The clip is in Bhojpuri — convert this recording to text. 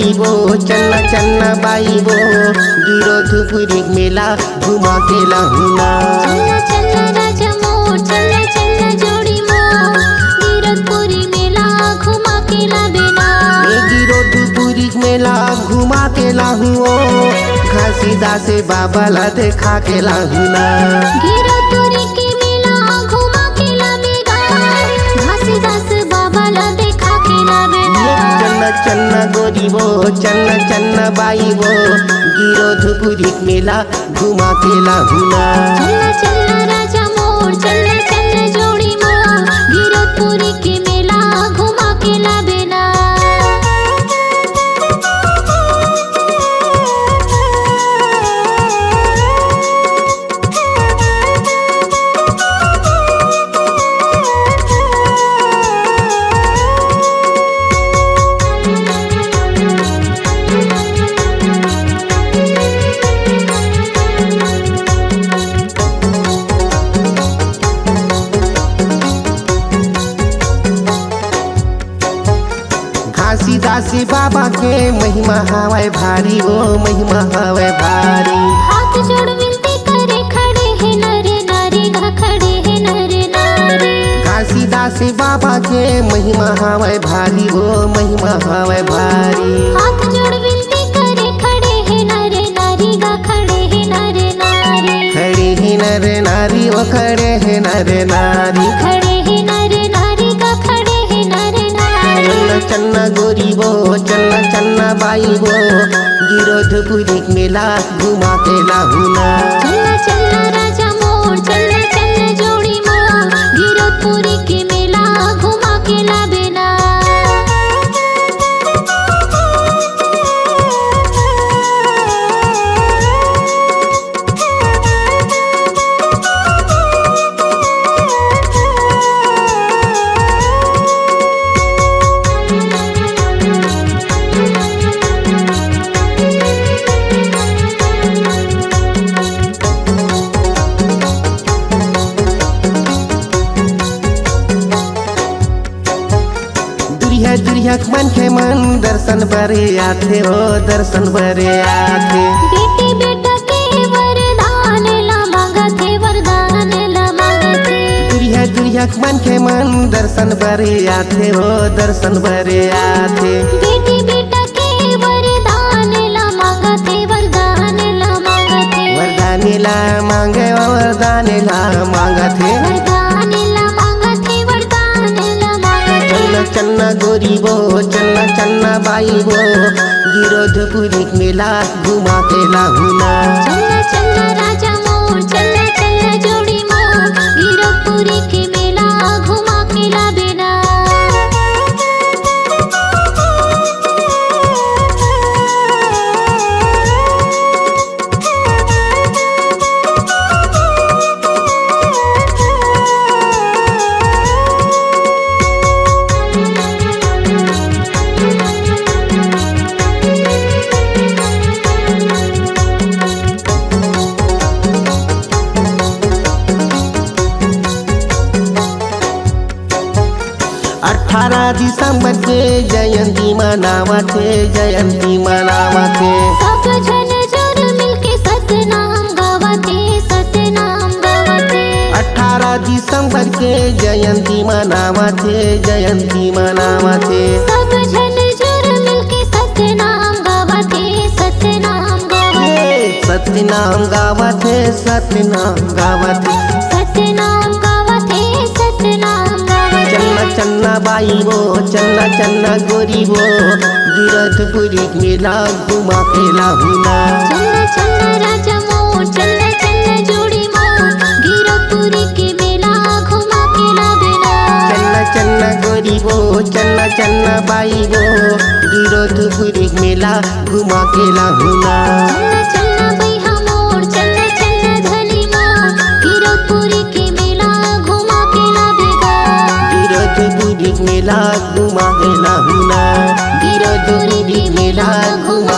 बाई वो चन्ना चन्ना बाई वो गिरोधपुरी मेला घुमा के लाहुना। चन्ना चन्ना राजा मोर चन्ना चन्ना जोड़ी मोर गिरोधपुरी मेला घुमा के लावेना। गिरोधपुरी मेला घुमा के लाहू घासीदास बाबा ला देखा के लाहुना। गिरोधपुरी के मेला घुमा के लावेगा घासीदास बाबा ला देखा के लावेना। चन्ना चन्ना गोरी वो चन्ना चन्ना बाई वो गिरोधपुरी मेला घुमा के लाहुना। चन्ना चन्ना राजा मोर चन्ना चन्ना जोड़ी मोर गिरोधपुरी के मेला घुमा के लावेना। घासीदास बाबा के महिमा हवाए भारी वो महिमा हवाए भारी। हाथ जोड़ विनती करे खड़े हैं नरे नारी गा खड़े हैं नरे नारी। घासीदास बाबा के महिमा हवाए भारी वो महिमा हवाए भारी। हाथ जोड़ विनती करे खड़े हैं नरे नारी गा खड़े हैं नरे नारी। खड़े हैं नरे नारी वो खड़े हैं नरे नारी। खड़े हैं नरे नारी गा खड़े हैं नरे नारी। चन्ना चन्ना गोरी वो चन्ना चन्ना बाई वो गिरोधपुरी मेला घुमा के लाहुना। चन्ना चन्ना राजा मोर चन्ना चन्ना जोड़ी मोर गिरोधपुरी के मेला घुमा के लावेना। दुरिया मन के मन दर्शन बरे आथे हो दर्शन बरे आथे। बेटी बेटा के वरदान ला मांगते वरदान ला मांगते। दुरिया मन के मन दर्शन बरे आथे हो दर्शन बरे आथे। बेटी बेटा के वरदान ला मांगते वरदान ला मांगते। वरदान ला मांगे वरदान ला मांगते। वरदान ला मांगते वरदान ला मांगते। चन्ना चन्ना गोरी वो चन्ना चन्ना बाई वो गिरोधपुरी मेला घुमा के लाहुना। चन्ना चन्ना राजा मोर चन्ना चन्ना जोड़ी मोर गिरोधपुरी के मेला घुमा के लावेना। दिसंबर के जयंती मनावते जयंती मनावते। सब जन जोर मिलके सतनाम गावते सतनाम गावते। 18 दिसंबर के जयंती मनावते जयंती मनावते। सब जन जोर मिलके सतनाम गावते सतनाम गावते। सतनाम गावते सतनाम गावते। सतनाम गावते सतनाम गावते। चन्ना चन्ना बाई वो चन्ना चन्ना गोरी वो गिरोधपुरी मेला घुमा के लाहुना। चन्ना चन्ना राजा मोर चन्ना चन्ना जोड़ी मोर गिरोधपुरी के मेला घुमा के लावेना। चन्ना चन्ना गोरी वो चन्ना चन्ना बाई वो गिरोधपुरी मेला घुमा के लाहुना। चन्ना चन्ना बैहा मोर चन्ना चन्ना धनी मोर गिरोधपुरी के मेला घुमा के लावेगा। गिरोधपुरी मेला घुमा के लाहुना। गिरोधपुरी मेला घुमा